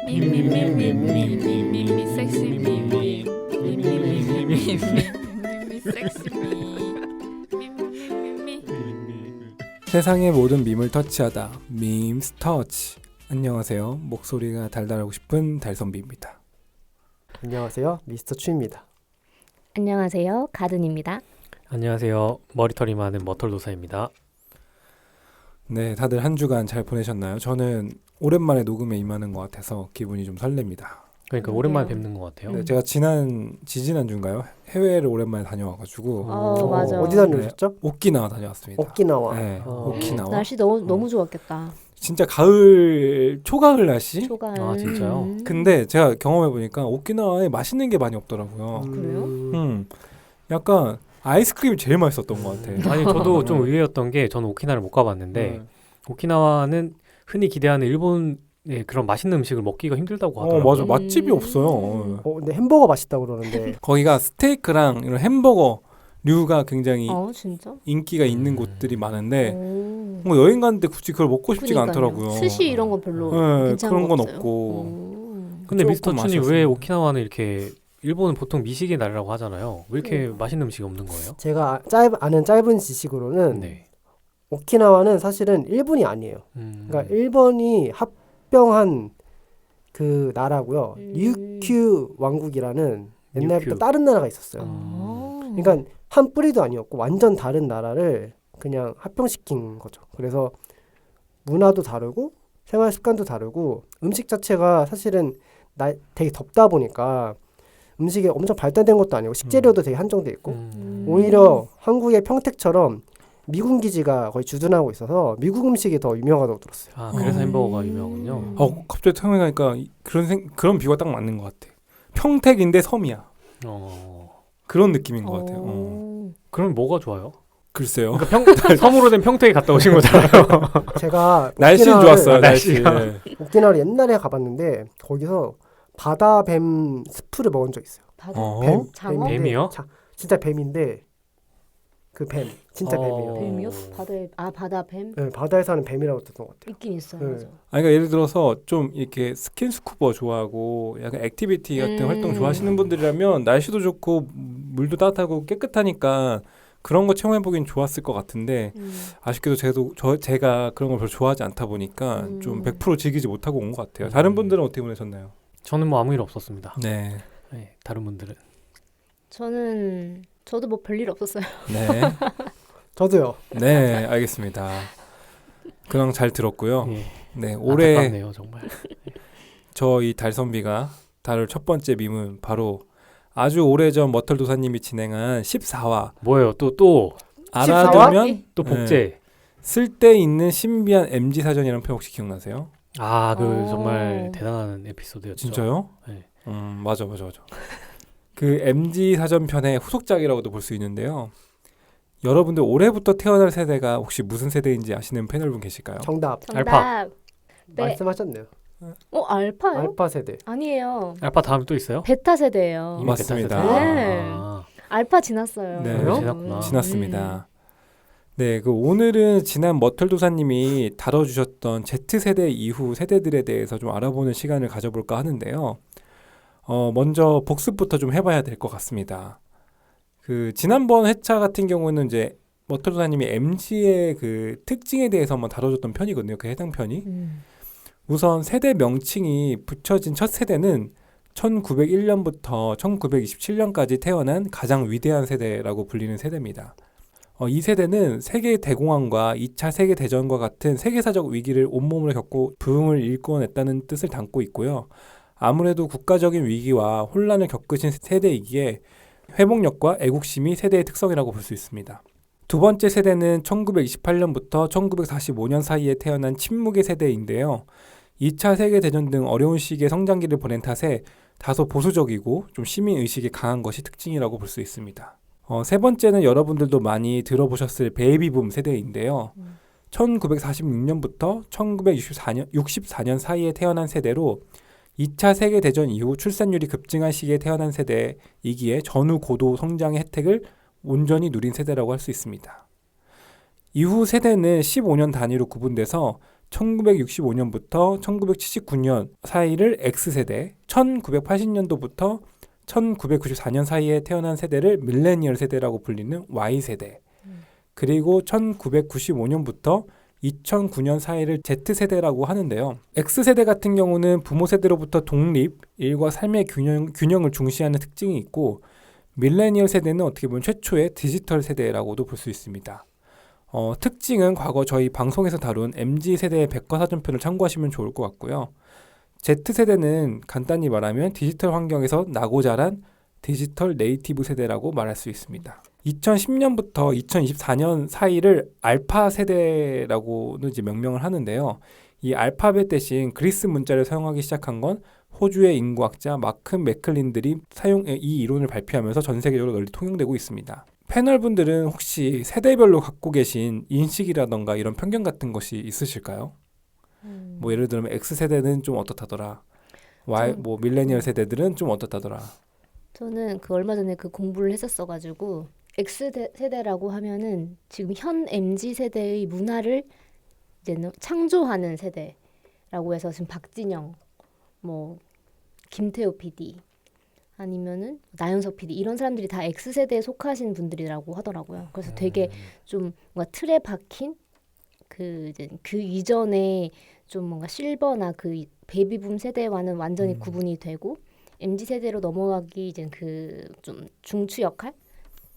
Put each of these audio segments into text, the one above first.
Me, me, me, me, me, me, me, me, sexy me, me, me, me, me, me, me, me, me, sexy me, me, me, me, me. 세상의 모든 밈을 터치하다. 밈스 터치. 안녕하세요. 목소리가 달달하고 싶은 달선비입니다. 안녕하세요. 미스터 추입니다. 안녕하세요. 가든입니다. 안녕하세요. 머리털이 많은 머털도사입니다. 네, 다들 한 주간 잘 보내셨나요? 저는 오랜만에 녹음에 임하는 것 같아서 기분이 좀 설렙니다. 그러니까 그러게요. 오랜만에 뵙는 것 같아요. 네, 제가 지지난주인가요? 해외를 오랜만에 다녀와가지고 맞아. 어디 다녀오셨죠? 오키나와 다녀왔습니다. 오키나와. 네, 어. 오키나와. 날씨 너무 좋았겠다. 진짜 가을, 초가을 날씨? 초가을. 아, 진짜요? 근데 제가 경험해보니까 오키나와에 맛있는 게 많이 없더라고요. 그래요? 약간 아이스크림이 제일 맛있었던 것 같아요. 아니 저도 좀 의외였던 게 저는 오키나와를 못 가봤는데 오키나와는 흔히 기대하는 일본의 그런 맛있는 음식을 먹기가 힘들다고 하더라고요. 맞아. 맛집이 없어요. 근데 햄버거 맛있다고 그러는데 거기가 스테이크랑 이런 햄버거류가 굉장히 진짜? 인기가 있는 곳들이 많은데 오. 뭐 여행 가는데 굳이 그걸 먹고 싶지가 그러니까요. 않더라고요. 스시 이런 건 별로 네, 괜찮은 그런 거 건 없어요? 없고. 근데 조금 미스터 춘이 아쉬웠습니다. 왜 오키나와는 이렇게 일본은 보통 미식의 나라라고 하잖아요. 왜 이렇게 맛있는 음식이 없는 거예요? 제가 아는 짧은 지식으로는 네. 오키나와는 사실은 일본이 아니에요. 그러니까 일본이 합병한 그 나라고요. ryukyu 왕국이라는 옛날부터 ryukyu. 다른 나라가 있었어요. 그러니까 한 뿌리도 아니었고 완전 다른 나라를 그냥 합병시킨 거죠. 그래서 문화도 다르고 생활 습관도 다르고 음식 자체가 사실은 되게 덥다 보니까 음식이 엄청 발달된 것도 아니고 식재료도 되게 한정돼 있고 오히려 한국의 평택처럼 미군 기지가 거의 주둔하고 있어서 미국 음식이 더 유명하다고 들었어요. 아 그래서 햄버거가 유명하군요. 갑자기 생각하니까 그런 비유가 딱 맞는 것 같아. 평택인데 섬이야. 그런 느낌인 것 같아요. 그럼 뭐가 좋아요? 글쎄요. 그러니까 섬으로 된 평택에 갔다 오신 거잖아요. 제가 날씨는 좋았어요. 날씨가. 날씨. 네. 오키나와를 옛날에 가봤는데 거기서 바다뱀 스프를 먹은 적 있어요. 뱀, 장어? 뱀인데 뱀이요? 진짜 뱀인데 그 뱀 진짜 뱀이에요. 뱀이요? 바다 뱀? 네, 바다에 사는 뱀이라고 듣던 것 같아요. 있긴 있어요. 네. 맞아. 그러니까 예를 들어서 좀 이렇게 스킨스쿠버 좋아하고 약간 액티비티 같은 활동 좋아하시는 분들이라면 날씨도 좋고 물도 따뜻하고 깨끗하니까 그런 거 체험해보긴 좋았을 것 같은데 아쉽게도 제가 그런 걸 별로 좋아하지 않다 보니까 좀 100% 즐기지 못하고 온 것 같아요. 다른 분들은 어떻게 보내셨나요? 저는 뭐 아무 일 없었습니다. 네. 네, 다른 분들은 저도 뭐 별일 없었어요. 네. 저도요. 네, 알겠습니다. 그냥 잘 들었고요. 예. 네, 올해 안타깝네요 정말. 저희 달선비가 다룰 첫 번째 밈은 바로 아주 오래전 머털도사님이 진행한 14화 뭐예요? 또 알아두면 또 복제. 쓸데있는 신비한 MG 사전이라는 표현 혹시 기억나세요? 아, 그 오. 정말 대단한 에피소드였죠. 진짜요? 네. 맞아. 그 MG 사전 편의 후속작이라고도 볼 수 있는데요. 여러분들 올해부터 태어날 세대가 혹시 무슨 세대인지 아시는 패널분 계실까요? 정답. 알파. 네. 말씀하셨네요. 알파요? 알파 세대. 아니에요. 알파 다음에 또 있어요? 베타 세대예요. 이미 맞습니다. 베타 세대? 네. 아, 알파 지났어요. 네. 지났구나. 지났습니다. 네, 그 오늘은 지난 머털도사님이 다뤄주셨던 Z세대 이후 세대들에 대해서 좀 알아보는 시간을 가져볼까 하는데요. 먼저 복습부터 좀 해봐야 될 것 같습니다. 그 지난번 회차 같은 경우는 이제 머털도사님이 MG의 그 특징에 대해서 한번 다뤄줬던 편이거든요. 그 해당 편이. 우선 세대 명칭이 붙여진 첫 세대는 1901년부터 1927년까지 태어난 가장 위대한 세대라고 불리는 세대입니다. 이 세대는 세계 대공황과 2차 세계대전과 같은 세계사적 위기를 온몸으로 겪고 부흥을 일궈냈다는 뜻을 담고 있고요. 아무래도 국가적인 위기와 혼란을 겪으신 세대이기에 회복력과 애국심이 세대의 특성이라고 볼 수 있습니다. 두 번째 세대는 1928년부터 1945년 사이에 태어난 침묵의 세대인데요. 2차 세계대전 등 어려운 시기에 성장기를 보낸 탓에 다소 보수적이고 좀 시민의식이 강한 것이 특징이라고 볼 수 있습니다. 세 번째는 여러분들도 많이 들어보셨을 베이비붐 세대인데요. 1946년부터 1964년 사이에 태어난 세대로 2차 세계대전 이후 출산율이 급증한 시기에 태어난 세대이기에 전후 고도 성장의 혜택을 온전히 누린 세대라고 할 수 있습니다. 이후 세대는 15년 단위로 구분돼서 1965년부터 1979년 사이를 X세대, 1980년도부터 1994년 사이에 태어난 세대를 밀레니얼 세대라고 불리는 Y세대, 그리고 1995년부터 2009년 사이를 Z세대라고 하는데요. X세대 같은 경우는 부모 세대로부터 독립, 일과 삶의 균형을 중시하는 특징이 있고, 밀레니얼 세대는 어떻게 보면 최초의 디지털 세대라고도 볼 수 있습니다. 특징은 과거 저희 방송에서 다룬 MZ세대의 백과사전편을 참고하시면 좋을 것 같고요. Z세대는 간단히 말하면 디지털 환경에서 나고 자란 디지털 네이티브 세대라고 말할 수 있습니다. 2010년부터 2024년 사이를 알파 세대라고는 이제 명명을 하는데요. 이 알파벳 대신 그리스 문자를 사용하기 시작한 건 호주의 인구학자 마크 맥클린들이 이 이론을 발표하면서 전 세계적으로 널리 통용되고 있습니다. 패널분들은 혹시 세대별로 갖고 계신 인식이라던가 이런 편견 같은 것이 있으실까요? 뭐 예를 들면 X세대는 좀 어떻다더라. 뭐 밀레니얼 세대들은 좀 어떻다더라. 저는 그 얼마 전에 그 공부를 했었어가지고 X세대라고 하면은 지금 현 MZ세대의 문화를 이제 창조하는 세대라고 해서 지금 박진영, 뭐 김태호 PD 아니면은 나영석 PD 이런 사람들이 다 X세대에 속하신 분들이라고 하더라고요. 그래서 되게 좀 뭔가 틀에 박힌 그 이전에 좀 뭔가 실버나 그 베이비붐 세대와는 완전히 구분이 되고 MZ 세대로 넘어가기 이제 그 좀 중추 역할,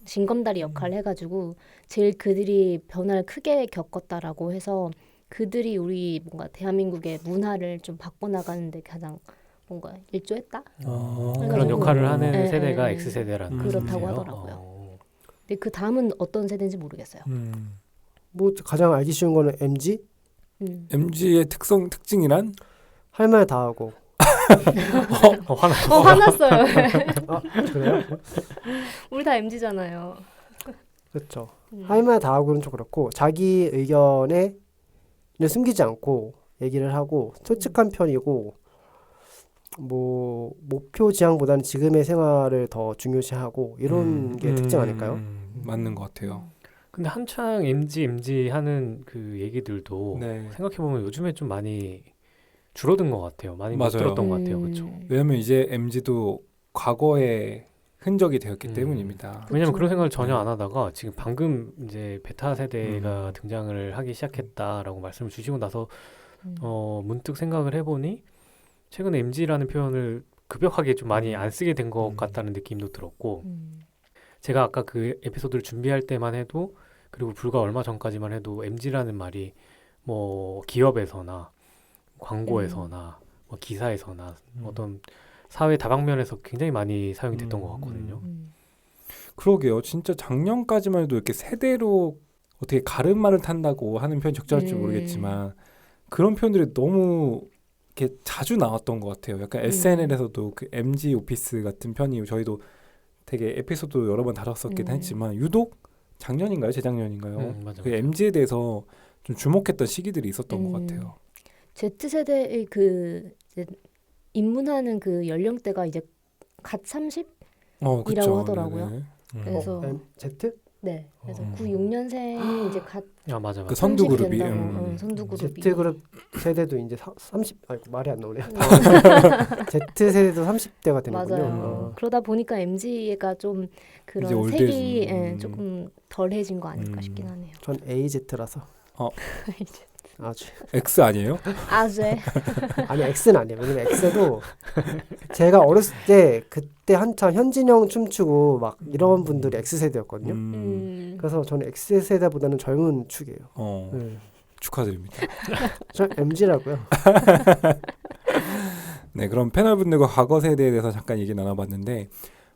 징검다리 역할을 해가지고 제일 그들이 변화를 크게 겪었다라고 해서 그들이 우리 뭔가 대한민국의 문화를 좀 바꿔나가는데 가장 뭔가 일조했다. 그런 역할을 하는 네, 세대가 네, X세대라는 그렇다고 뜻이에요? 하더라고요. 근데 그 다음은 어떤 세대인지 모르겠어요. 뭐 가장 알기 쉬운 거는 MG MZ의 특징이란? 할 말 다 하고. 화났어요. 아 그래요? 우리 다 MZ잖아요. 그렇죠. 할 말 다 하고는 좀 그렇고 자기 의견에 숨기지 않고 얘기를 하고 솔직한 편이고 뭐 목표 지향보다는 지금의 생활을 더 중요시하고 이런 게 특징 아닐까요? 맞는 것 같아요. 근데 한창 MZ 하는 그 얘기들도 네. 생각해보면 요즘에 좀 많이 줄어든 것 같아요. 많이 못 맞아요. 들었던 것 같아요. 그렇죠. 왜냐하면 이제 MZ도 과거의 흔적이 되었기 때문입니다. 왜냐면 그런 생각을 전혀 안 하다가 지금 방금 이제 베타 세대가 등장을 하기 시작했다라고 말씀을 주시고 나서 문득 생각을 해보니 최근에 MZ라는 표현을 급격하게 좀 많이 안 쓰게 된 것 같다는 느낌도 들었고 제가 아까 그 에피소드를 준비할 때만 해도 그리고 불과 얼마 전까지만 해도 MZ라는 말이 뭐 기업에서나 광고에서나 뭐 기사에서나 어떤 사회 다방면에서 굉장히 많이 사용이 됐던 것 같거든요. 그러게요. 진짜 작년까지만 해도 이렇게 세대로 어떻게 가르마를 탄다고 하는 표현 적절할지 모르겠지만 그런 표현들이 너무 이렇게 자주 나왔던 것 같아요. 약간 SNL에서도 그 MG 오피스 같은 편이 저희도 되게 에피소드 여러 번 다뤘었긴 했지만 유독 작년인가요? 재작년인가요? 그 MG에 대해서 좀 주목했던 시기들이 있었던 것 같아요. Z세대의 그 이제 입문하는 그 연령대가 이제 갓 30이라고 하더라고요. 네네. 그래서 Z? 네, 그래서 96년생이 이제 갓 맞아. 그 선두 그룹이 선두 그룹이 Z 그룹 세대도 이제 30 아이고 말이 안 나오네요. Z 세대도 30대가 되는군요. 맞아요. 그러다 보니까 MZ가 좀 그런 이제 색이 조금 덜해진 거 아닐까 싶긴 하네요. 전 AZ라서 아주 X 아니에요? 네. 아니 X는 아니에요. 왜냐면 X도 제가 어렸을 때 그때 한참 현진영 춤추고 막 이런 분들이 X 세대였거든요. 그래서 저는 X 세대보다는 젊은 축이에요. 네. 축하드립니다. 저 MG라고요. 네, 그럼 패널분들과 과거 세대에 대해서 잠깐 얘기 나눠봤는데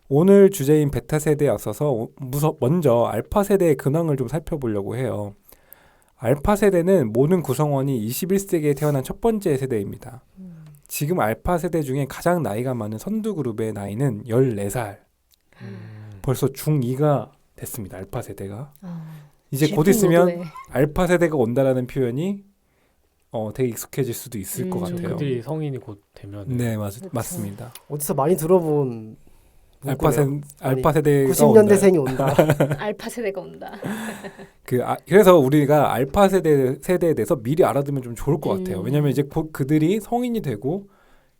오늘 주제인 베타 세대에 앞서서 먼저 알파 세대의 근황을 좀 살펴보려고 해요. 알파 세대는 모든 구성원이 21세기에 태어난 첫 번째 세대입니다. 지금 알파 세대 중에 가장 나이가 많은 선두 그룹의 나이는 14살. 벌써 중2가 됐습니다. 알파 세대가. 이제 곧 있으면 알파 세대가 온다라는 표현이 되게 익숙해질 수도 있을 것 같아요. 그들이 성인이 곧 되면 네, 맞습니다. 어디서 많이 들어본 알파 세대가 90년대생이 온다. 알파 세대가 온다. 그래서 우리가 알파 세대에 대해서 미리 알아두면 좀 좋을 것 같아요. 왜냐하면 이제 곧 그들이 성인이 되고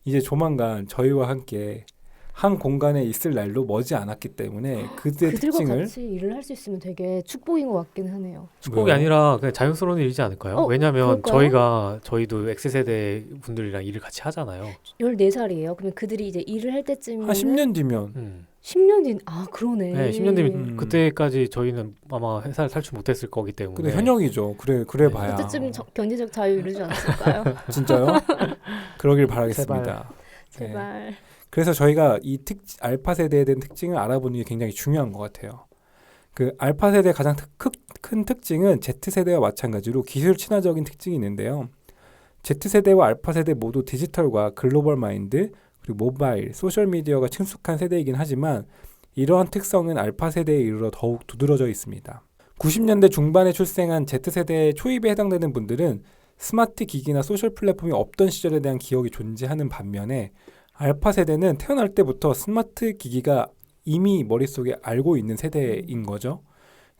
이제 조만간 저희와 함께 한 공간에 있을 날도 머지 않았기 때문에 그들의 그들과 특징을 같이 일을 할 수 있으면 되게 축복인 것 같긴 하네요. 축복이 뭐요? 아니라 그냥 자연스러운 일이지 않을까요? 왜냐하면 그럴까요? 저희도 X세대 분들이랑 일을 같이 하잖아요. 14살이에요. 그러면 그들이 이제 일을 할 때쯤이면 한 10년 뒤면 10년 뒤 그러네. 네, 10년 뒤면 음. 그때까지 저희는 아마 회사를 탈출 못했을 거기 때문에. 근데 현역이죠. 그래 네. 봐야. 그때쯤 경제적 자유 이루지 않았을까요? 진짜요? 그러길 바라겠습니다. 제발. 네. 제발. 그래서 저희가 이 알파 세대에 대한 특징을 알아보는 게 굉장히 중요한 것 같아요. 그 알파 세대의 가장 큰 특징은 Z 세대와 마찬가지로 기술 친화적인 특징이 있는데요. Z 세대와 알파 세대 모두 디지털과 글로벌 마인드 그리고 모바일, 소셜 미디어가 친숙한 세대이긴 하지만 이러한 특성은 알파 세대에 이르러 더욱 두드러져 있습니다. 90년대 중반에 출생한 Z 세대의 초입에 해당되는 분들은 스마트 기기나 소셜 플랫폼이 없던 시절에 대한 기억이 존재하는 반면에 알파 세대는 태어날 때부터 스마트 기기가 이미 머릿속에 알고 있는 세대인 거죠.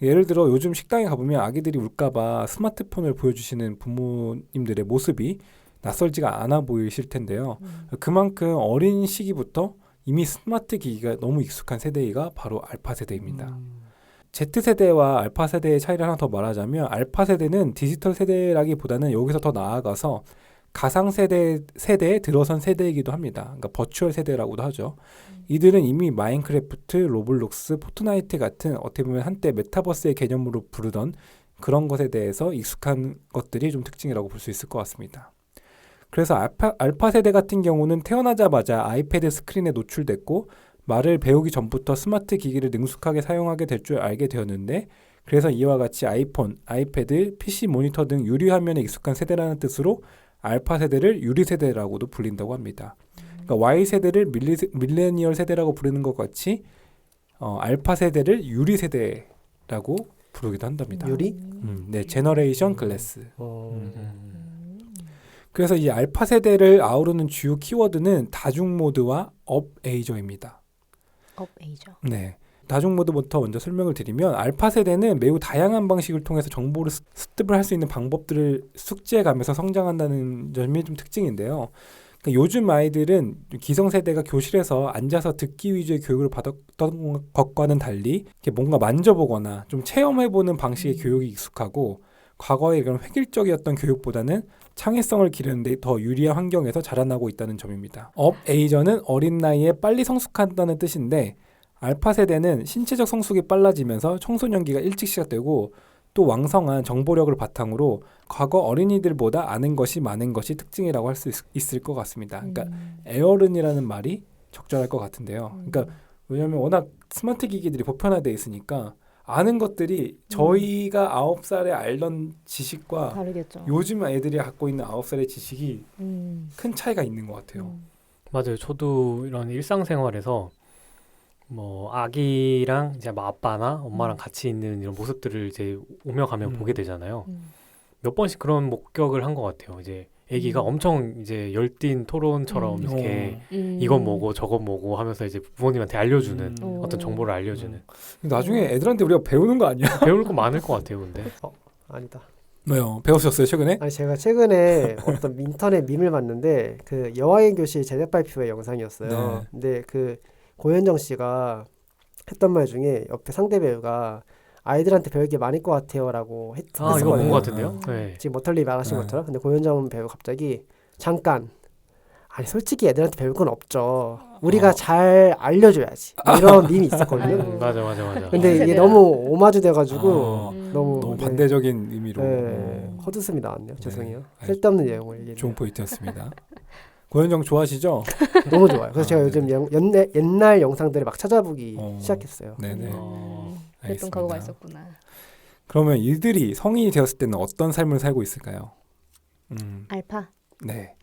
예를 들어 요즘 식당에 가보면 아기들이 울까봐 스마트폰을 보여주시는 부모님들의 모습이 낯설지가 않아 보이실 텐데요. 그만큼 어린 시기부터 이미 스마트 기기가 너무 익숙한 세대가 바로 알파 세대입니다. Z세대와 알파 세대의 차이를 하나 더 말하자면 알파 세대는 디지털 세대라기보다는 여기서 더 나아가서 가상 세대에 들어선 세대이기도 합니다. 그러니까 버추얼 세대라고도 하죠. 이들은 이미 마인크래프트, 로블록스, 포트나이트 같은 어떻게 보면 한때 메타버스의 개념으로 부르던 그런 것에 대해서 익숙한 것들이 좀 특징이라고 볼 수 있을 것 같습니다. 그래서 알파 세대 같은 경우는 태어나자마자 아이패드 스크린에 노출됐고 말을 배우기 전부터 스마트 기기를 능숙하게 사용하게 될 줄 알게 되었는데 그래서 이와 같이 아이폰, 아이패드, PC 모니터 등 유리화면에 익숙한 세대라는 뜻으로 알파 세대를 유리 세대라고도 불린다고 합니다. 그러니까 Y 세대를 밀레니얼 세대라고 부르는 것 같이 알파 세대를 유리 세대라고 부르기도 한답니다. 유리? 네, 제너레이션 글래스. 음. 그래서 이 알파 세대를 아우르는 주요 키워드는 다중 모드와 업에이저입니다. 업에이저. 네. 다중 모드부터 먼저 설명을 드리면 알파 세대는 매우 다양한 방식을 통해서 정보를 습득을 할 수 있는 방법들을 숙지해가면서 성장한다는 점이 좀 특징인데요. 그러니까 요즘 아이들은 기성세대가 교실에서 앉아서 듣기 위주의 교육을 받았던 것과는 달리 이렇게 뭔가 만져보거나 좀 체험해보는 방식의 교육이 익숙하고 과거의 이런 획일적이었던 교육보다는 창의성을 기르는 데 더 유리한 환경에서 자라나고 있다는 점입니다. 업에이저는 어린 나이에 빨리 성숙한다는 뜻인데 알파 세대는 신체적 성숙이 빨라지면서 청소년기가 일찍 시작되고 또 왕성한 정보력을 바탕으로 과거 어린이들보다 아는 것이 많은 것이 특징이라고 할 수 있을 것 같습니다. 그러니까 에어른이라는 말이 적절할 것 같은데요. 그러니까 왜냐하면 워낙 스마트 기기들이 보편화되어 있으니까 아는 것들이 저희가 9살에 알던 지식과 다르겠죠. 요즘 애들이 갖고 있는 9살의 지식이 큰 차이가 있는 것 같아요. 맞아요. 저도 이런 일상생활에서 뭐 아기랑 이제 뭐 아빠나 엄마랑 같이 있는 이런 모습들을 이제 오며 가며 보게 되잖아요. 몇 번씩 그런 목격을 한 것 같아요. 이제 아기가 엄청 이제 열띤 토론처럼 이렇게 이건 뭐고 저건 뭐고 하면서 이제 부모님한테 알려주는 어떤 정보를 알려주는. 나중에 애들한테 우리가 배우는 거 아니야? 배울 거 많을 것 같아요. 근데 아니다. 뭐요? 배우셨어요 최근에? 아니 제가 최근에 어떤 인터넷 밈을 봤는데 그 여화의 교실 제작 발표회 영상이었어요. 네. 근데 그 고현정 씨가 했던 말 중에 옆에 상대 배우가 아이들한테 배울 게 많을 것 같아요라고 이거 본 했었거든요. 것 같은데요. 네. 지금 머털리 말하신 네. 것처럼. 근데 고현정 배우 갑자기 잠깐 아니 솔직히 애들한테 배울 건 없죠. 우리가 잘 알려줘야지. 이런 밈이 있었거든요. 맞아. 근데 이게 너무 오마주 돼가지고 너무 너무 네. 반대적인 의미로 네, 헛웃음이 나왔네요. 네. 죄송해요. 아니, 쓸데없는 내용을 얘기했네요. 좋은 포인트였습니다. 고현정 좋아하시죠? 너무 좋아요. 그래서 제가 네. 요즘 옛날 영상들을 막 찾아보기 시작했어요. 네네. 그랬던 알겠습니다. 과거가 있었구나. 그러면 이들이 성인이 되었을 때는 어떤 삶을 살고 있을까요? 알파. 네.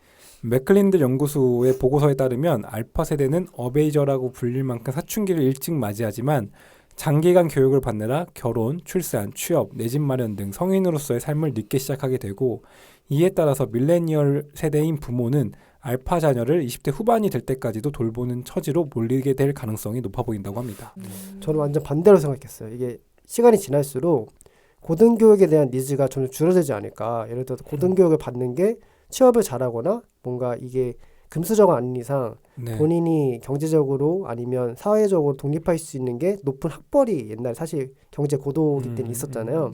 맥클린들 연구소의 보고서에 따르면 알파 세대는 어베이저라고 불릴 만큼 사춘기를 일찍 맞이하지만 장기간 교육을 받느라 결혼, 출산, 취업, 내 집 마련 등 성인으로서의 삶을 늦게 시작하게 되고 이에 따라서 밀레니얼 세대인 부모는 알파 자녀를 20대 후반이 될 때까지도 돌보는 처지로 몰리게 될 가능성이 높아 보인다고 합니다. 저는 완전 반대로 생각했어요. 이게 시간이 지날수록 고등교육에 대한 니즈가 점점 줄어들지 않을까. 예를 들어서 고등교육을 받는 게 취업을 잘하거나 뭔가 이게 금수저가 아닌 이상 네. 본인이 경제적으로 아니면 사회적으로 독립할 수 있는 게 높은 학벌이 옛날에 사실 경제 고도기 때는 있었잖아요.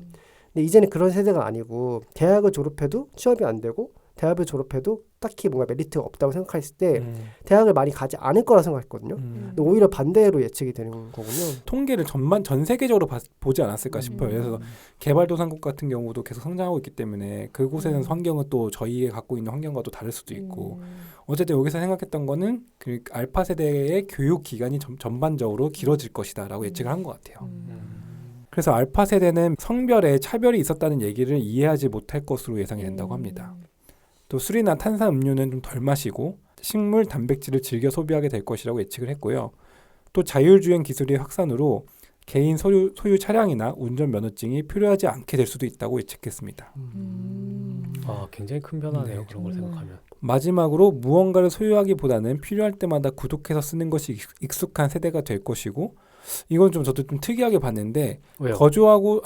근데 이제는 그런 세대가 아니고 대학을 졸업해도 취업이 안 되고 대학을 졸업해도 딱히 뭔가 메리트가 없다고 생각했을 때 대학을 많이 가지 않을 거라 생각했거든요. 근데 오히려 반대로 예측이 되는 거군요. 통계를 전 세계적으로 보지 않았을까 싶어요. 그래서 개발도상국 같은 경우도 계속 성장하고 있기 때문에 그곳에는 환경은 또 저희가 갖고 있는 환경과 또 다를 수도 있고 어쨌든 여기서 생각했던 거는 그 알파 세대의 교육 기간이 전반적으로 길어질 것이다라고 예측을 한 것 같아요. 그래서 알파 세대는 성별에 차별이 있었다는 얘기를 이해하지 못할 것으로 예상이 된다고 합니다. 또 술이나 탄산 음료는 좀 덜 마시고 식물, 단백질을 즐겨 소비하게 될 것이라고 예측을 했고요. 또 자율주행 기술의 확산으로 개인 소유 차량이나 운전 면허증이 필요하지 않게 될 수도 있다고 예측했습니다. 아, 굉장히 큰 변화네요. 네, 그런 걸 생각하면. 마지막으로 무언가를 소유하기보다는 필요할 때마다 구독해서 쓰는 것이 익숙한 세대가 될 것이고 이건 좀 저도 좀 특이하게 봤는데 왜요? 거주하고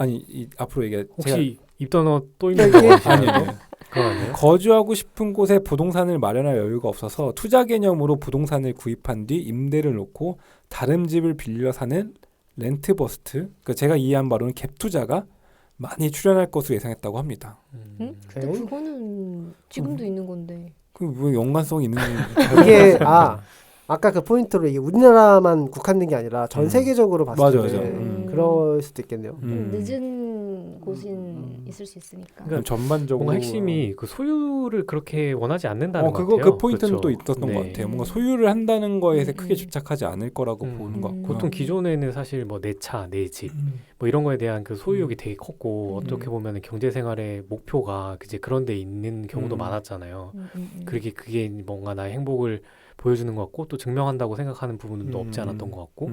앞으로 얘기 혹시 입던어 또 있는 거 아니에요? 그건 아니에요? 거주하고 싶은 곳에 부동산을 마련할 여유가 없어서 투자 개념으로 부동산을 구입한 뒤 임대를 놓고 다른 집을 빌려 사는 렌트버스트, 그러니까 제가 이해한 바로는 갭 투자가 많이 출현할 것으로 예상했다고 합니다. 응? 근데 그거는 지금도 있는 건데. 그 연관성이 있는 이게 아까 그 포인트로 이게 우리나라만 국한된 게 아니라 전 세계적으로 봤을 맞아, 때 맞아. 그럴 수도 있겠네요. 좀 늦은 곳인 있을 수 있으니까. 그러니까 전반적으로 뭔가 핵심이 그 소유를 그렇게 원하지 않는다는 것 그거 같아요. 그 포인트는 그렇죠? 또 있었던 네. 것 같아요. 뭔가 소유를 한다는 거에 크게 집착하지 않을 거라고 보는 것 같고요. 보통 기존에는 사실 뭐 내 차, 내 집, 뭐 이런 거에 대한 그 소유욕이 되게 컸고 어떻게 보면 경제 생활의 목표가 이제 그런 데 있는 경우도 많았잖아요. 그게 뭔가 나의 행복을 보여주는 것 같고 또 증명한다고 생각하는 부분은 또 없지 않았던 것 같고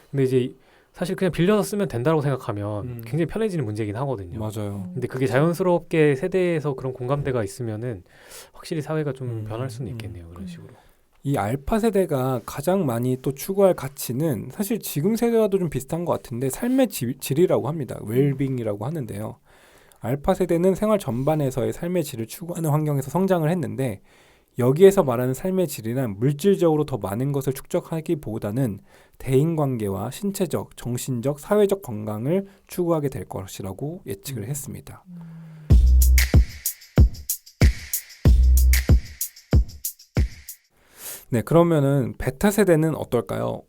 근데 이제 사실 그냥 빌려서 쓰면 된다고 생각하면 굉장히 편해지는 문제이긴 하거든요. 맞아요. 근데 그게 자연스럽게 세대에서 그런 공감대가 있으면은 확실히 사회가 좀 변할 수는 있겠네요. 그런 식으로. 이 알파 세대가 가장 많이 또 추구할 가치는 사실 지금 세대와도 좀 비슷한 것 같은데 삶의 질이라고 합니다. 웰빙이라고 하는데요. 알파 세대는 생활 전반에서의 삶의 질을 추구하는 환경에서 성장을 했는데 여기에서 말하는 삶의 질이란 물질적으로 더 많은 것을 축적하기보다는 대인관계와 신체적, 정신적, 사회적 건강을 추구하게 될 것이라고 예측을 했습니다. 네, 그러면은 베타 세대는 어떨까요?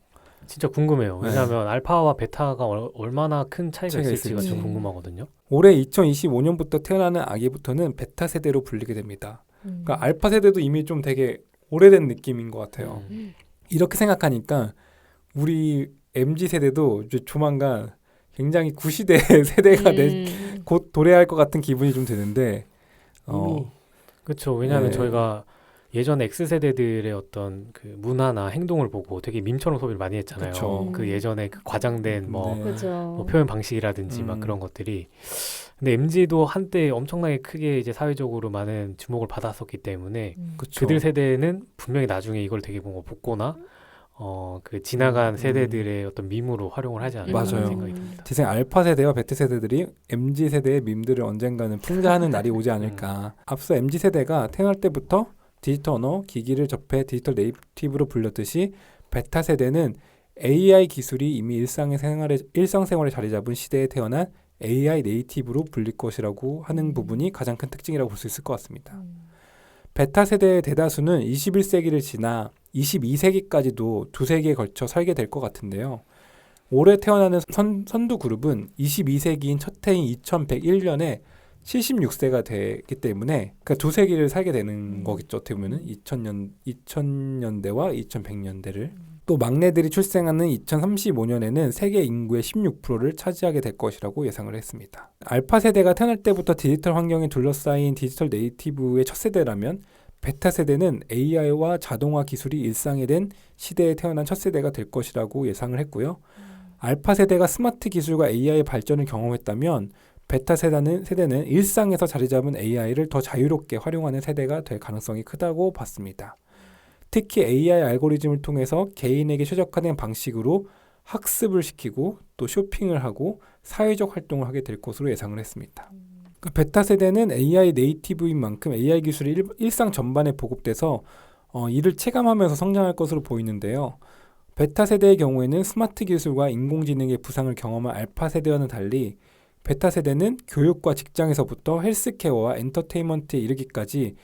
진짜 궁금해요. 왜냐하면 알파와 베타가 얼마나 큰 차이가 있을지가 있을지. 좀 궁금하거든요. 올해 2025년부터 태어나는 아기부터는 베타 세대로 분리게 됩니다. 그러니까 알파 세대도 이미 좀 되게 오래된 느낌인 것 같아요. 이렇게 생각하니까 우리 MZ 세대도 이제 조만간 굉장히 구시대 세대가 곧 도래할 것 같은 기분이 좀 드는데 그렇죠. 왜냐하면 네. 저희가 예전 X세대들의 어떤 그 문화나 행동을 보고 되게 밈처럼 소비를 많이 했잖아요. 그쵸. 그 예전에 그 과장된 뭐 그렇죠. 표현 방식이라든지 막 그런 것들이 근데 MZ도 한때 엄청나게 크게 이제 사회적으로 많은 주목을 받았었기 때문에 그쵸. 그들 세대는 분명히 나중에 이걸 되게 뭔가 붙거나 그 지나간 세대들의 어떤 밈으로 활용을 하지 않을까 맞아요. 하는 생각이 듭니다. 제 생각에 알파 세대와 베타 세대들이 MZ 세대의 밈들을 언젠가는 풍자하는 날이 오지 않을까. 앞서 MZ 세대가 태어날 때부터 디지털 언어, 기기를 접해 디지털 네이티브로 불렸듯이 베타 세대는 AI 기술이 이미 일상생활에 자리 잡은 시대에 태어난 AI 네이티브로 불릴 것이라고 하는 부분이 가장 큰 특징이라고 볼 수 있을 것 같습니다. 베타 세대의 대다수는 21세기를 지나 22세기까지도 두 세기에 걸쳐 살게 될 것 같은데요. 올해 태어나는 선두 그룹은 22세기인 첫 해인 2101년에 76세가 되기 때문에 그러니까 두 세기를 살게 되는 거겠죠. 어떻게 보면은 2000년대와 2100년대를 또 막내들이 출생하는 2035년에는 세계 인구의 16%를 차지하게 될 것이라고 예상을 했습니다. 알파 세대가 태어날 때부터 디지털 환경에 둘러싸인 디지털 네이티브의 첫 세대라면 베타 세대는 AI와 자동화 기술이 일상이 된 시대에 태어난 첫 세대가 될 것이라고 예상을 했고요. 알파 세대가 스마트 기술과 AI의 발전을 경험했다면 베타 세대는 일상에서 자리 잡은 AI를 더 자유롭게 활용하는 세대가 될 가능성이 크다고 봤습니다. 특히 AI 알고리즘을 통해서 개인에게 최적화된 방식으로 학습을 시키고 또 쇼핑을 하고 사회적 활동을 하게 될 것으로 예상을 했습니다. 그 베타 세대는 AI 네이티브인 만큼 AI 기술이 일상 전반에 보급돼서 이를 체감하면서 성장할 것으로 보이는데요. 베타 세대의 경우에는 스마트 기술과 인공지능의 부상을 경험한 알파 세대와는 달리 베타 세대는 교육과 직장에서부터 헬스케어와 엔터테인먼트에 이르기까지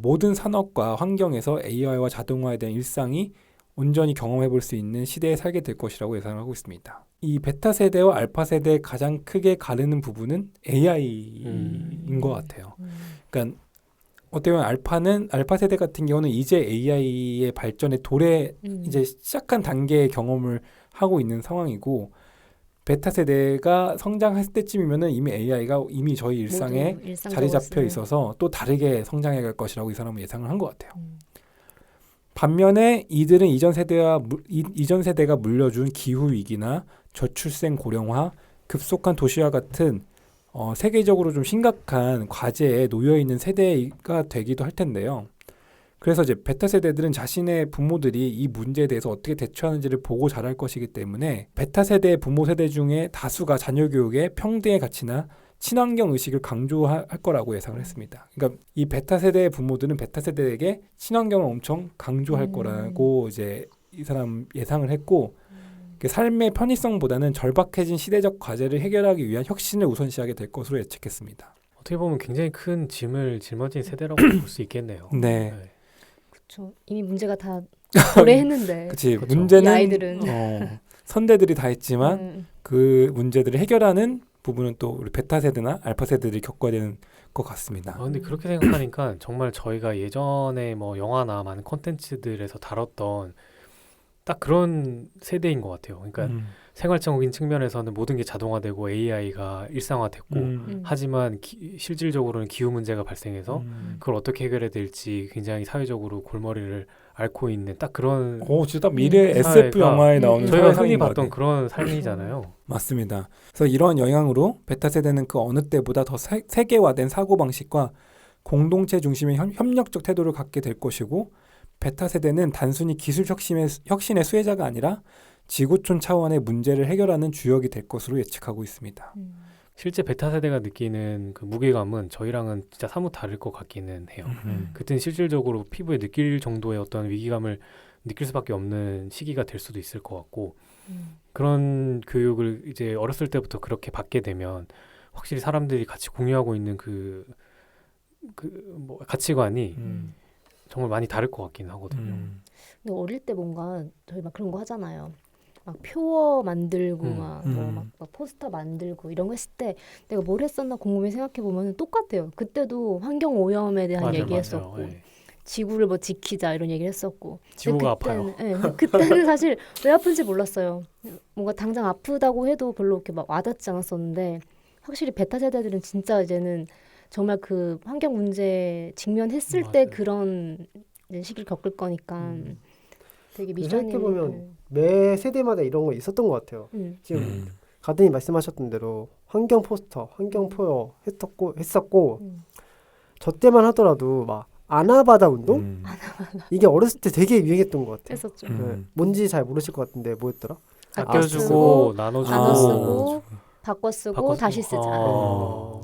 모든 산업과 환경에서 AI와 자동화에 대한 일상이 온전히 경험해 볼 수 있는 시대에 살게 될 것이라고 예상하고 있습니다. 이 베타 세대와 알파 세대의 가장 크게 가르는 부분은 AI인 것 같아요. 그러니까 어떻게 보면 알파 세대 같은 경우는 이제 AI의 발전의 도래 이제 시작한 단계의 경험을 하고 있는 상황이고 베타 세대가 성장했을 때쯤이면은 이미 AI가 이미 저희 일상에 자리 잡혀 있어서 또 다르게 성장해 갈 것이라고 이 사람은 예상을 한 것 같아요. 반면에 이들은 이전 세대가 물려준 기후 위기나 저출생 고령화, 급속한 도시화 같은 세계적으로 좀 심각한 과제에 놓여 있는 세대가 되기도 할 텐데요. 그래서 이제 베타 세대들은 자신의 부모들이 이 문제에 대해서 어떻게 대처하는지를 보고 자랄 것이기 때문에 베타 세대의 부모 세대 중에 다수가 자녀 교육에 평등의 가치나 친환경 의식을 강조할 거라고 예상을 했습니다. 그러니까 이 베타 세대의 부모들은 베타 세대에게 친환경을 엄청 강조할 거라고 이제 이 사람 예상을 했고 삶의 편의성보다는 절박해진 시대적 과제를 해결하기 위한 혁신을 우선시하게 될 것으로 예측했습니다. 어떻게 보면 굉장히 큰 짐을 짊어진 세대라고 볼 수 있겠네요. 네. 그렇죠. 이미 문제가 다 도래했는데. 그치. 그렇죠. 문제는 이 아이들은. 선대들이 다 했지만 그 문제들을 해결하는 부분은 또 우리 베타 세대나 알파 세대들이 겪어야 되는 것 같습니다. 근데 그렇게 생각하니까 정말 저희가 예전에 뭐 영화나 많은 콘텐츠들에서 다뤘던 딱 그런 세대인 것 같아요. 그러니까 생활적인 측면에서는 모든 게 자동화되고 AI가 일상화됐고 하지만 실질적으로는 기후 문제가 발생해서 그걸 어떻게 해결해야 될지 굉장히 사회적으로 골머리를 앓고 있는 딱 그런 진짜 딱 미래 SF 영화에 나오는 저희가 흔히 사회인 것 봤던 같아요. 그런 삶이잖아요. 맞습니다. 그래서 이러한 영향으로 베타 세대는 그 어느 때보다 더 세계화된 사고방식과 공동체 중심의 협력적 태도를 갖게 될 것이고 베타 세대는 단순히 기술 혁신의 수혜자가 아니라 지구촌 차원의 문제를 해결하는 주역이 될 것으로 예측하고 있습니다. 실제 베타 세대가 느끼는 그 무게감은 저희랑은 진짜 사뭇 다를 것 같기는 해요. 그때는 실질적으로 피부에 느낄 정도의 어떤 위기감을 느낄 수밖에 없는 시기가 될 수도 있을 것 같고 그런 교육을 이제 어렸을 때부터 그렇게 받게 되면 확실히 사람들이 같이 공유하고 있는 뭐 가치관이 정말 많이 다를 것 같긴 하거든요. 근데 어릴 때 뭔가 저희 막 그런 거 하잖아요. 막 표어 만들고 막 포스터 만들고 이런 거 했을 때 내가 뭘 했었나 곰곰이 생각해 보면 똑같아요. 그때도 환경 오염에 대한 얘기했었고 지구를 뭐 지키자 이런 얘기를 했었고 지구가 아파요. 네, 그때는 사실 왜 아픈지 몰랐어요. 뭔가 당장 아프다고 해도 별로 이렇게 막 와닿지 않았었는데 확실히 베타 세대들은 진짜 이제는 정말 그 환경 문제 직면했을 때 그런 시기를 겪을 거니까 되게 미션이 생각해보면 매 세대마다 이런 거 있었던 것 같아요. 지금 가든이 말씀하셨던 대로 환경 포스터, 환경 포여 했었고 저 때만 하더라도 막 아나바다 운동? 이게 어렸을 때 되게 유행했던 것 같아요. 했었죠. 뭔지 잘 모르실 것 같은데 뭐였더라? 아껴주고 나눠주고 나눠 쓰고 바꿔 쓰고 다시 쓰자.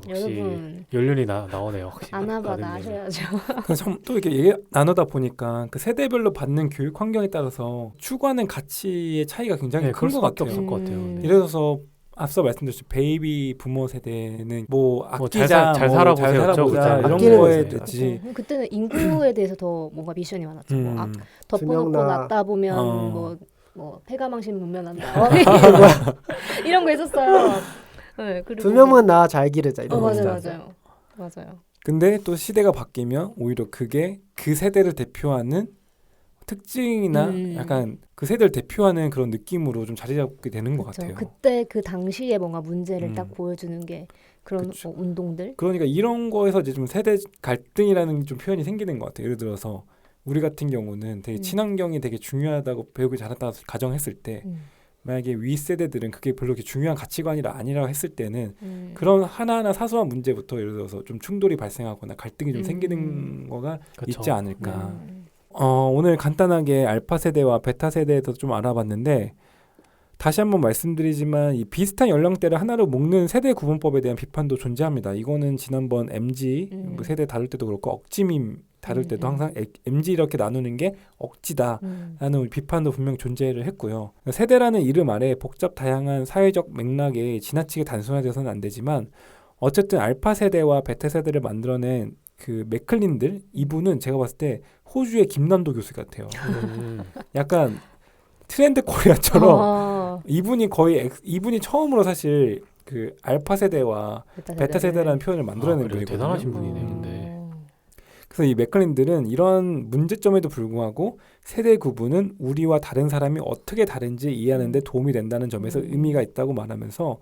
여러분 연륜이 나오네요. 아나바다 아셔야죠. 그래서 또 이렇게 얘기 나누다 보니까 그 세대별로 받는 교육 환경에 따라서 추구하는 가치의 차이가 굉장히 큰 것 같아요. 없을 것 같아요. 예를 들어서 앞서 말씀드렸죠. 베이비 부모 세대는 뭐 아끼자, 잘 살아보자 이런 거에 됐지. 그때는 인구에 대해서 더 뭔가 미션이 많았죠. 뭐 덮어놓고 낳다 보면 뭐 폐가망신 문면한다. 이런 거 있었어요. 네, 그리고 2명만 낳아 잘 기르자 이런 거 맞아요. 근데 또 시대가 바뀌면 오히려 그게 그 세대를 대표하는 특징이나 약간 그 세대를 대표하는 그런 느낌으로 좀 자리 잡게 되는 것 같아요. 그때 그 당시에 뭔가 문제를 딱 보여주는 게 그런 운동들. 그러니까 이런 거에서 이제 좀 세대 갈등이라는 좀 표현이 생기는 것 같아요. 예를 들어서 우리 같은 경우는 되게 친환경이 되게 중요하다고 배우고 자랐다고 가정했을 때 만약에 위 세대들은 그게 별로 그렇게 중요한 가치관이라 아니라고 했을 때는 그런 하나하나 사소한 문제부터 예를 들어서 좀 충돌이 발생하거나 갈등이 좀 생기는 거가 있지 않을까. 오늘 간단하게 알파 세대와 베타 세대에 대해서 좀 알아봤는데 다시 한번 말씀드리지만 이 비슷한 연령대를 하나로 묶는 세대 구분법에 대한 비판도 존재합니다. 이거는 지난번 MG 뭐 세대 다룰 때도 그렇고 억지밈 다룰 때도 항상 MG 이렇게 나누는 게 억지다라는 비판도 분명 존재를 했고요. 세대라는 이름 아래 복잡 다양한 사회적 맥락에 지나치게 단순화돼서는 안 되지만 어쨌든 알파 세대와 베타 세대를 만들어낸 그 맥클린들 이분은 제가 봤을 때 호주의 김남도 교수 같아요. 약간 트렌드 코리아처럼 이분이 거의 이분이 처음으로 사실 그 알파 세대와 베타 세대라는 표현을 만들어낸 분이거든요. 대단하신 분이네요. 근데. 그래서 이 맥클린들은 이런 문제점에도 불구하고 세대 구분은 우리와 다른 사람이 어떻게 다른지 이해하는 데 도움이 된다는 점에서 의미가 있다고 말하면서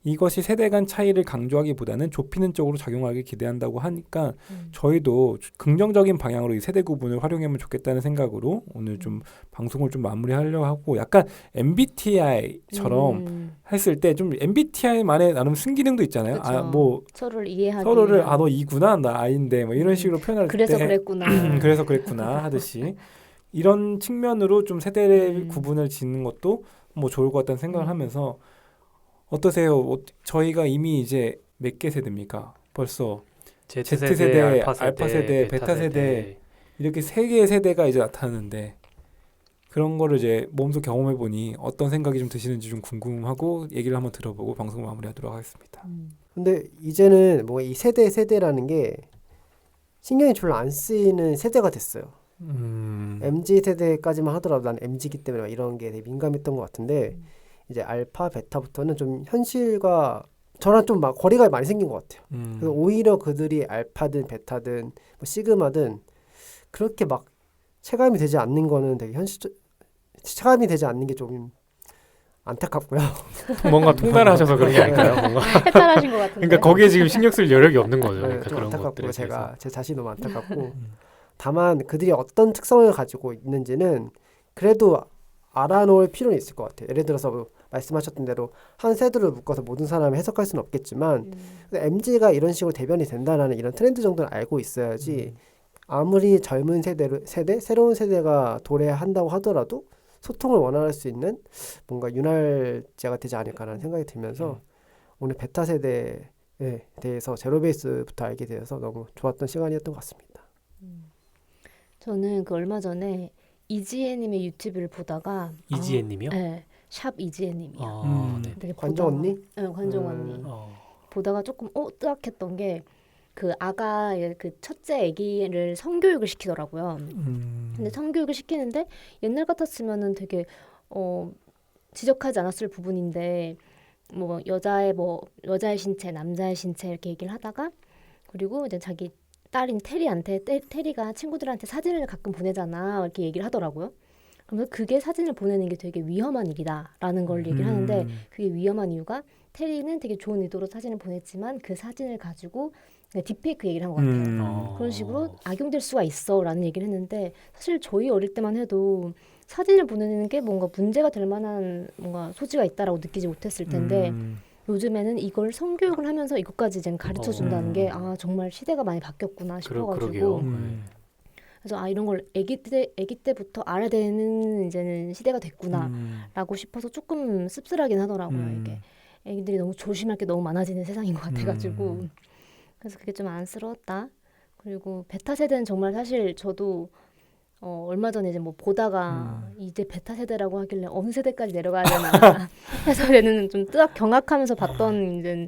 이것이 세대 간 차이를 강조하기보다는 좁히는 쪽으로 작용하길 기대한다고 하니까 저희도 긍정적인 방향으로 이 세대 구분을 활용하면 좋겠다는 생각으로 오늘 좀 방송을 좀 마무리하려고 하고 약간 MBTI처럼 했을 때 좀 MBTI만의 나름 순기능도 있잖아요. 그쵸. 뭐 서로를 이해하기 서로를 위한. 너 E구나 나 I인데 뭐 이런 식으로 표현할 그래서 때 그랬구나. 그래서 그랬구나 하듯이 이런 측면으로 좀 세대 구분을 짓는 것도 뭐 좋을 것 같다는 생각을 하면서 어떠세요? 저희가 이미 이제 몇 개 세대입니까? 벌써 Z세대, 알파 세대, 베타 세대 이렇게 세 개의 세대가 이제 나타나는데 그런 거를 이제 몸소 경험해 보니 어떤 생각이 좀 드시는지 좀 궁금하고 얘기를 한번 들어보고 방송 마무리하도록 하겠습니다. 근데 이제는 뭐 이 세대라는 게 신경이 별로 안 쓰이는 세대가 됐어요. MZ 세대까지만 하더라도 난 MZ이기 때문에 막 이런 게 되게 민감했던 것 같은데 이제 알파, 베타부터는 좀 현실과 저랑 좀 막 거리가 많이 생긴 것 같아요. 그래서 오히려 그들이 알파든 베타든 뭐 시그마든 그렇게 막 체감이 되지 않는 거는 되게 체감이 되지 않는 게 좀 안타깝고요. 뭔가 통달하셔서 그런 게 아닐까요? 뭔가. 해탈하신 것 같은데. 그러니까 거기에 지금 신경 쓸 여력이 없는 거죠. 네, 그러니까 좀 그런 안타깝고 것들에 대해서. 제가 제 자신이 너무 안타깝고 다만 그들이 어떤 특성을 가지고 있는지는 그래도 알아놓을 필요는 있을 것 같아요. 예를 들어서 뭐 말씀하셨던 대로 한 세대를 묶어서 모든 사람을 해석할 수는 없겠지만 MZ가 이런 식으로 대변이 된다라는 이런 트렌드 정도는 알고 있어야지 아무리 젊은 새로운 세대가 도래한다고 하더라도 소통을 원활할 수 있는 뭔가 윤활제가 되지 않을까라는 생각이 들면서 오늘 베타 세대에 대해서 제로베이스부터 알게 되어서 너무 좋았던 시간이었던 것 같습니다. 저는 그 얼마 전에 이지혜님의 유튜브를 보다가 이지혜님이요? 네, 샵 이지혜님이요. 네. 되게 관종 언니? 네, 관종 언니. 보다가 조금 뜨악했던 게 그 아가 그 첫째 아기를 성교육을 시키더라고요. 근데 성교육을 시키는데 옛날 같았으면은 되게 지적하지 않았을 부분인데 뭐 여자의 신체, 남자의 신체 이렇게 얘기를 하다가 그리고 이제 자기 딸인 테리한테 테리가 친구들한테 사진을 가끔 보내잖아 이렇게 얘기를 하더라고요. 그러면서 그게 사진을 보내는 게 되게 위험한 일이다라는 걸 얘기를 하는데 그게 위험한 이유가 테리는 되게 좋은 의도로 사진을 보냈지만 그 사진을 가지고 딥페이크 얘기를 한 것 같아요. 그런 식으로 악용될 수가 있어라는 얘기를 했는데 사실 저희 어릴 때만 해도 사진을 보내는 게 뭔가 문제가 될 만한 뭔가 소지가 있다라고 느끼지 못했을 텐데 요즘에는 이걸 성교육을 하면서 이것까지 이제 가르쳐 준다는 게 정말 시대가 많이 바뀌었구나 싶어가지고 그래서 이런 걸 아기 때부터 알아야 되는 이제는 시대가 됐구나라고 싶어서 조금 씁쓸하긴 하더라고요. 이게 애기들이 너무 조심할 게 너무 많아지는 세상인 것 같아가지고 그래서 그게 좀 안쓰러웠다. 그리고 베타 세대는 정말 사실 저도 얼마 전에 이제 뭐 보다가 이제 베타 세대라고 하길래 어느 세대까지 내려가야 되나 해서 얘는 좀 뜨악 경악하면서 봤던 이제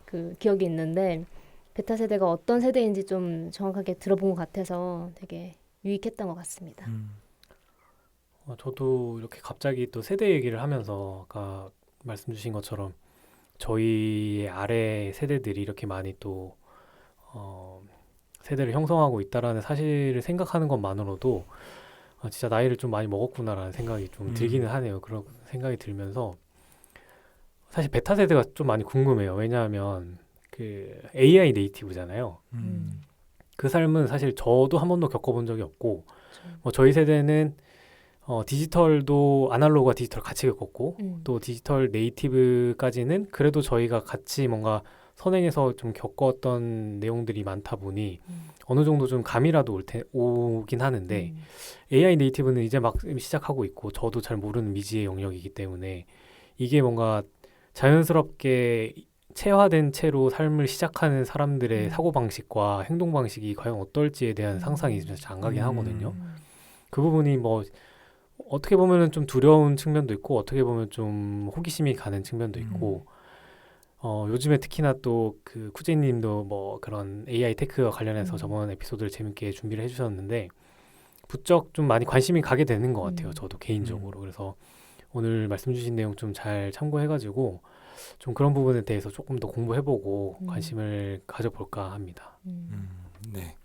그 기억이 있는데 베타 세대가 어떤 세대인지 좀 정확하게 들어본 것 같아서 되게 유익했던 것 같습니다. 저도 이렇게 갑자기 또 세대 얘기를 하면서 아까 말씀 주신 것처럼 저희의 아래 세대들이 이렇게 많이 또 세대를 형성하고 있다라는 사실을 생각하는 것만으로도 진짜 나이를 좀 많이 먹었구나라는 생각이 좀 들기는 하네요. 그런 생각이 들면서 사실 베타 세대가 좀 많이 궁금해요. 왜냐하면 그 AI 네이티브잖아요. 그 삶은 사실 저도 한 번도 겪어본 적이 없고 뭐 저희 세대는 디지털도 아날로그와 디지털 같이 겪었고 또 디지털 네이티브까지는 그래도 저희가 같이 뭔가 선행해서 좀 겪었던 내용들이 많다 보니 어느 정도 좀 감이라도 오긴 하는데 AI 네이티브는 이제 막 시작하고 있고 저도 잘 모르는 미지의 영역이기 때문에 이게 뭔가 자연스럽게 체화된 채로 삶을 시작하는 사람들의 사고방식과 행동방식이 과연 어떨지에 대한 상상이 진짜 안 가긴 하거든요. 그 부분이 뭐 어떻게 보면은 좀 두려운 측면도 있고 어떻게 보면 좀 호기심이 가는 측면도 있고 요즘에 특히나 또 그 쿠제님도 뭐 그런 AI 테크와 관련해서 저번 에피소드를 재밌게 준비를 해주셨는데 부쩍 좀 많이 관심이 가게 되는 것 같아요. 저도 개인적으로. 그래서 오늘 말씀 주신 내용 좀 잘 참고해가지고 좀 그런 부분에 대해서 조금 더 공부해보고 관심을 가져볼까 합니다. 네.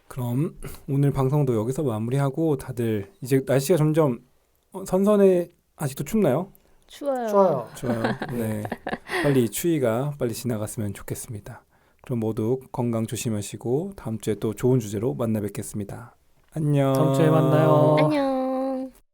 그럼 오늘 방송도 여기서 마무리하고 다들 이제 날씨가 점점 선선해. 아직도 춥나요? 추워요. 좋아요. 좋아요. 네. 빨리 추위가 빨리 지나갔으면 좋겠습니다. 그럼 모두 건강 조심하시고 다음 주에 또 좋은 주제로 만나 뵙겠습니다. 안녕. 다음 주에 만나요. 안녕.